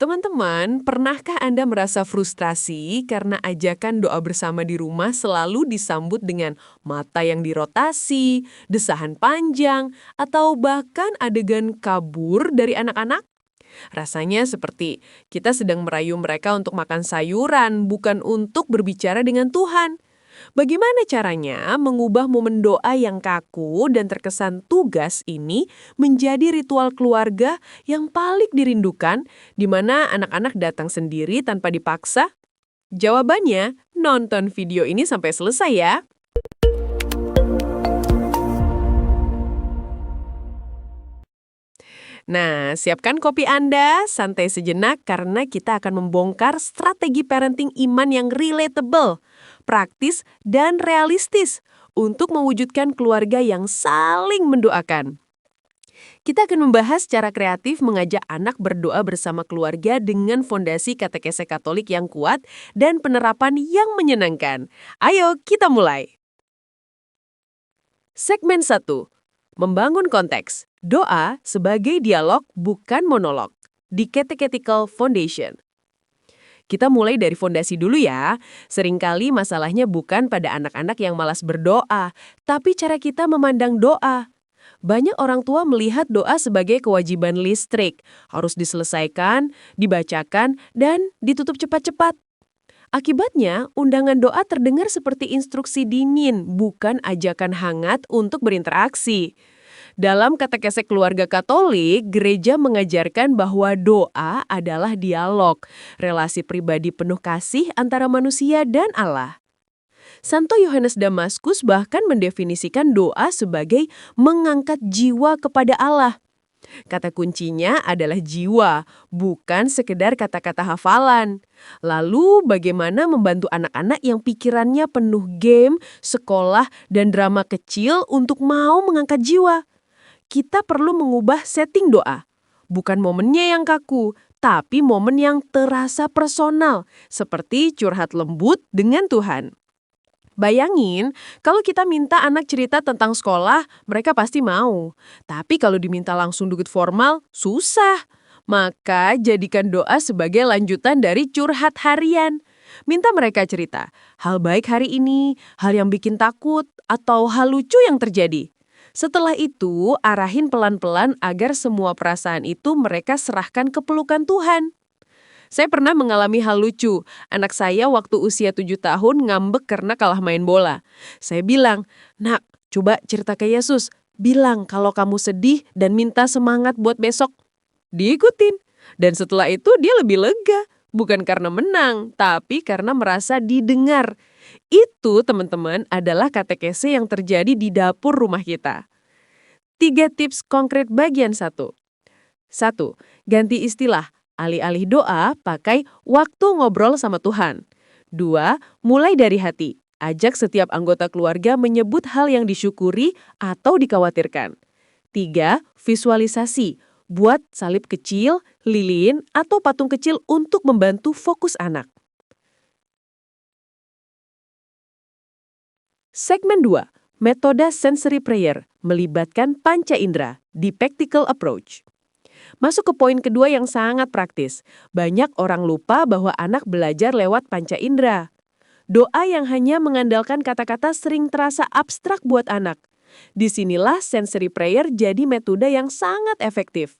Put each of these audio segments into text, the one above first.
Teman-teman, pernahkah Anda merasa frustrasi karena ajakan doa bersama di rumah selalu disambut dengan mata yang dirotasi, desahan panjang, atau bahkan adegan kabur dari anak-anak? Rasanya seperti kita sedang merayu mereka untuk makan sayuran, bukan untuk berbicara dengan Tuhan. Bagaimana caranya mengubah momen doa yang kaku dan terkesan tugas ini menjadi ritual keluarga yang paling dirindukan, di mana anak-anak datang sendiri tanpa dipaksa? Jawabannya, nonton video ini sampai selesai ya. Nah, siapkan kopi Anda, santai sejenak karena kita akan membongkar strategi parenting iman yang relatable, praktis, dan realistis untuk mewujudkan keluarga yang saling mendoakan. Kita akan membahas cara kreatif mengajak anak berdoa bersama keluarga dengan fondasi katekese Katolik yang kuat dan penerapan yang menyenangkan. Ayo, kita mulai. Segmen 1. Membangun konteks. Doa sebagai dialog bukan monolog. Di Catechetical Foundation. Kita mulai dari fondasi dulu ya. Seringkali masalahnya bukan pada anak-anak yang malas berdoa, tapi cara kita memandang doa. Banyak orang tua melihat doa sebagai kewajiban listrik, harus diselesaikan, dibacakan, dan ditutup cepat-cepat. Akibatnya, undangan doa terdengar seperti instruksi dingin, bukan ajakan hangat untuk berinteraksi. Dalam katekese keluarga Katolik, gereja mengajarkan bahwa doa adalah dialog, relasi pribadi penuh kasih antara manusia dan Allah. Santo Yohanes Damaskus bahkan mendefinisikan doa sebagai mengangkat jiwa kepada Allah. Kata kuncinya adalah jiwa, bukan sekedar kata-kata hafalan. Lalu bagaimana membantu anak-anak yang pikirannya penuh game, sekolah, dan drama kecil untuk mau mengangkat jiwa? Kita perlu mengubah setting doa. Bukan momennya yang kaku, tapi momen yang terasa personal, seperti curhat lembut dengan Tuhan. Bayangin, kalau kita minta anak cerita tentang sekolah, mereka pasti mau. Tapi kalau diminta langsung duduk formal, susah. Maka jadikan doa sebagai lanjutan dari curhat harian. Minta mereka cerita, hal baik hari ini, hal yang bikin takut, atau hal lucu yang terjadi. Setelah itu, arahin pelan-pelan agar semua perasaan itu mereka serahkan ke pelukan Tuhan. Saya pernah mengalami hal lucu. Anak saya waktu usia 7 tahun ngambek karena kalah main bola. Saya bilang, "Nak, coba cerita ke Yesus. Bilang kalau kamu sedih dan minta semangat buat besok." Diikutin. Dan setelah itu dia lebih lega. Bukan karena menang, tapi karena merasa didengar. Itu, teman-teman, adalah katekese yang terjadi di dapur rumah kita. 3 tips konkret bagian 1. 1. Ganti istilah. Alih-alih doa, pakai waktu ngobrol sama Tuhan. 2. Mulai dari hati. Ajak setiap anggota keluarga menyebut hal yang disyukuri atau dikhawatirkan. 3. Visualisasi. Buat salib kecil, lilin, atau patung kecil untuk membantu fokus anak. Segmen 2. Metode sensory prayer. Melibatkan panca indera. Dipactical approach. Masuk ke poin kedua yang sangat praktis. Banyak orang lupa bahwa anak belajar lewat panca indera. Doa yang hanya mengandalkan kata-kata sering terasa abstrak buat anak. Disinilah sensory prayer jadi metode yang sangat efektif.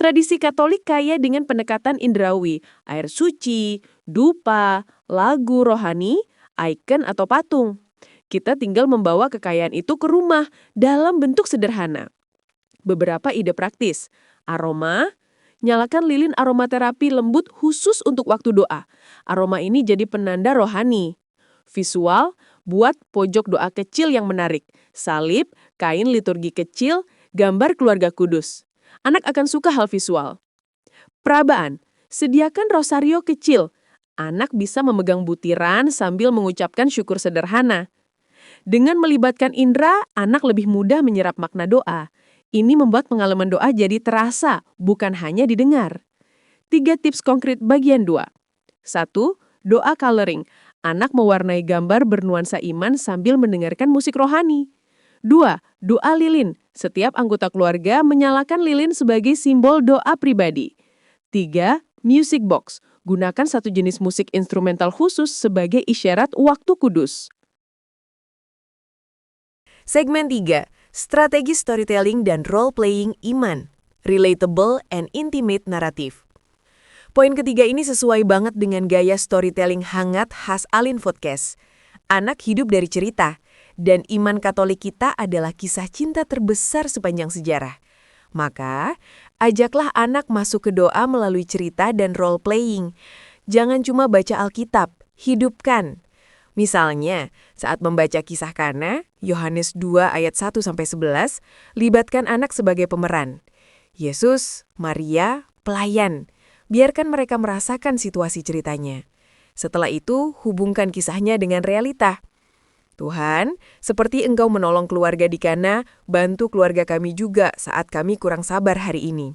Tradisi Katolik kaya dengan pendekatan indrawi, air suci, dupa, lagu rohani, icon atau patung. Kita tinggal membawa kekayaan itu ke rumah dalam bentuk sederhana. Beberapa ide praktis. Aroma, nyalakan lilin aromaterapi lembut khusus untuk waktu doa. Aroma ini jadi penanda rohani. Visual, buat pojok doa kecil yang menarik. Salib, kain liturgi kecil, gambar keluarga kudus. Anak akan suka hal visual. Perabaan, sediakan rosario kecil. Anak bisa memegang butiran sambil mengucapkan syukur sederhana. Dengan melibatkan indera, anak lebih mudah menyerap makna doa. Ini membuat pengalaman doa jadi terasa, bukan hanya didengar. 3 tips konkret bagian 2. 1. Doa coloring. Anak mewarnai gambar bernuansa iman sambil mendengarkan musik rohani. 2. Doa lilin. Setiap anggota keluarga menyalakan lilin sebagai simbol doa pribadi. 3. Music box. Gunakan satu jenis musik instrumental khusus sebagai isyarat waktu kudus. Segmen 3. Strategi storytelling dan role-playing iman. Relatable and intimate narrative. Poin ketiga ini sesuai banget dengan gaya storytelling hangat khas Alin Podcast. Anak hidup dari cerita, dan iman Katolik kita adalah kisah cinta terbesar sepanjang sejarah. Maka, ajaklah anak masuk ke doa melalui cerita dan role-playing. Jangan cuma baca Alkitab, hidupkan. Misalnya, saat membaca kisah Kana, Yohanes 2 ayat 1-11, libatkan anak sebagai pemeran. Yesus, Maria, pelayan. Biarkan mereka merasakan situasi ceritanya. Setelah itu, hubungkan kisahnya dengan realita. Tuhan, seperti Engkau menolong keluarga di Kana, bantu keluarga kami juga saat kami kurang sabar hari ini.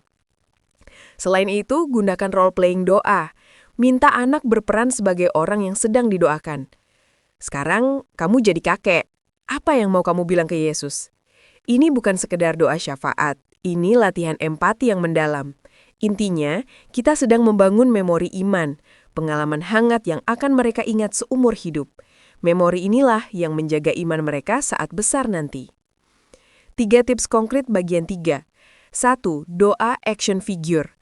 Selain itu, gunakan role-playing doa. Minta anak berperan sebagai orang yang sedang didoakan. Sekarang, kamu jadi kakek. Apa yang mau kamu bilang ke Yesus? Ini bukan sekedar doa syafaat. Ini latihan empati yang mendalam. Intinya, kita sedang membangun memori iman, pengalaman hangat yang akan mereka ingat seumur hidup. Memori inilah yang menjaga iman mereka saat besar nanti. 3 tips konkret bagian 3. 1. Doa action figure.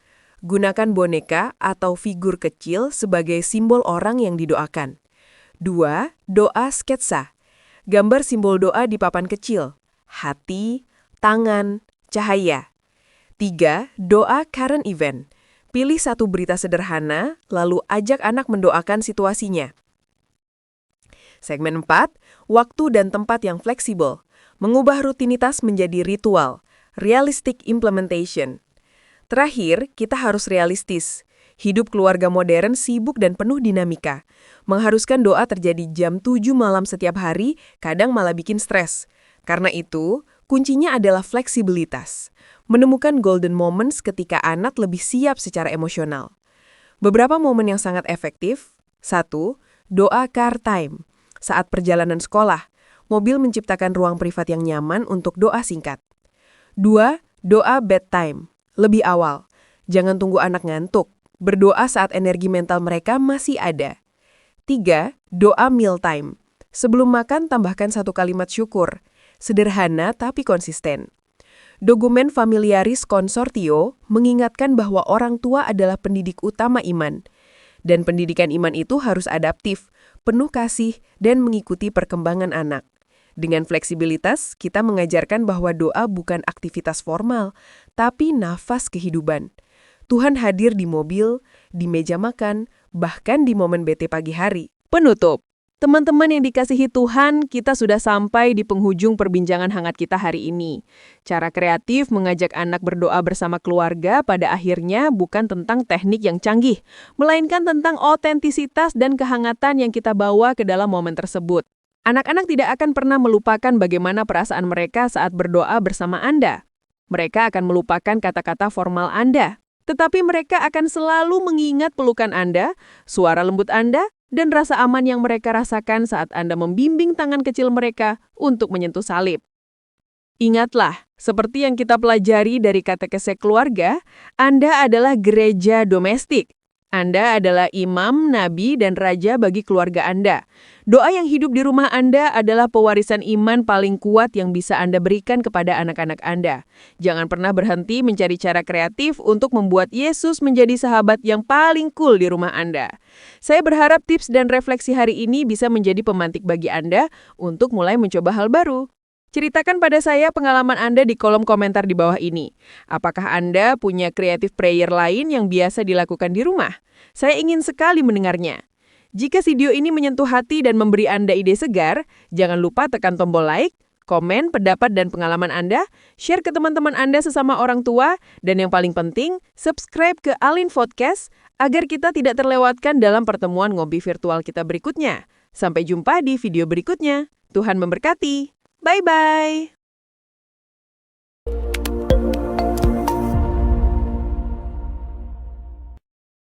Gunakan boneka atau figur kecil sebagai simbol orang yang didoakan. 2. Doa sketsa. Gambar simbol doa di papan kecil. Hati, tangan, cahaya. 3. Doa current event. Pilih satu berita sederhana, lalu ajak anak mendoakan situasinya. Segmen 4, waktu dan tempat yang fleksibel. Mengubah rutinitas menjadi ritual. Realistic implementation. Terakhir, kita harus realistis. Hidup keluarga modern sibuk dan penuh dinamika. Mengharuskan doa terjadi jam 7 malam setiap hari, kadang malah bikin stres. Karena itu, kuncinya adalah fleksibilitas. Menemukan golden moments ketika anak lebih siap secara emosional. Beberapa momen yang sangat efektif. 1. Doa car time. Saat perjalanan sekolah, mobil menciptakan ruang privat yang nyaman untuk doa singkat. 2. Doa bedtime. Lebih awal. Jangan tunggu anak ngantuk. Berdoa saat energi mental mereka masih ada. 3. Doa mealtime. Sebelum makan, tambahkan satu kalimat syukur. Sederhana tapi konsisten. Dokumen Familiaris Consortio mengingatkan bahwa orang tua adalah pendidik utama iman. Dan pendidikan iman itu harus adaptif, penuh kasih, dan mengikuti perkembangan anak. Dengan fleksibilitas, kita mengajarkan bahwa doa bukan aktivitas formal, tapi nafas kehidupan. Tuhan hadir di mobil, di meja makan, bahkan di momen bete pagi hari. Penutup. Teman-teman yang dikasihi Tuhan, kita sudah sampai di penghujung perbincangan hangat kita hari ini. Cara kreatif mengajak anak berdoa bersama keluarga pada akhirnya bukan tentang teknik yang canggih, melainkan tentang otentisitas dan kehangatan yang kita bawa ke dalam momen tersebut. Anak-anak tidak akan pernah melupakan bagaimana perasaan mereka saat berdoa bersama Anda. Mereka akan melupakan kata-kata formal Anda, tetapi mereka akan selalu mengingat pelukan Anda, suara lembut Anda, dan rasa aman yang mereka rasakan saat Anda membimbing tangan kecil mereka untuk menyentuh salib. Ingatlah, seperti yang kita pelajari dari katekese keluarga, Anda adalah gereja domestik. Anda adalah imam, nabi, dan raja bagi keluarga Anda. Doa yang hidup di rumah Anda adalah pewarisan iman paling kuat yang bisa Anda berikan kepada anak-anak Anda. Jangan pernah berhenti mencari cara kreatif untuk membuat Yesus menjadi sahabat yang paling cool di rumah Anda. Saya berharap tips dan refleksi hari ini bisa menjadi pemantik bagi Anda untuk mulai mencoba hal baru. Ceritakan pada saya pengalaman Anda di kolom komentar di bawah ini. Apakah Anda punya creative prayer lain yang biasa dilakukan di rumah? Saya ingin sekali mendengarnya. Jika video ini menyentuh hati dan memberi Anda ide segar, jangan lupa tekan tombol like, komen, pendapat, dan pengalaman Anda, share ke teman-teman Anda sesama orang tua, dan yang paling penting, subscribe ke Alin Podcast agar kita tidak terlewatkan dalam pertemuan ngopi virtual kita berikutnya. Sampai jumpa di video berikutnya. Tuhan memberkati. Bye-bye.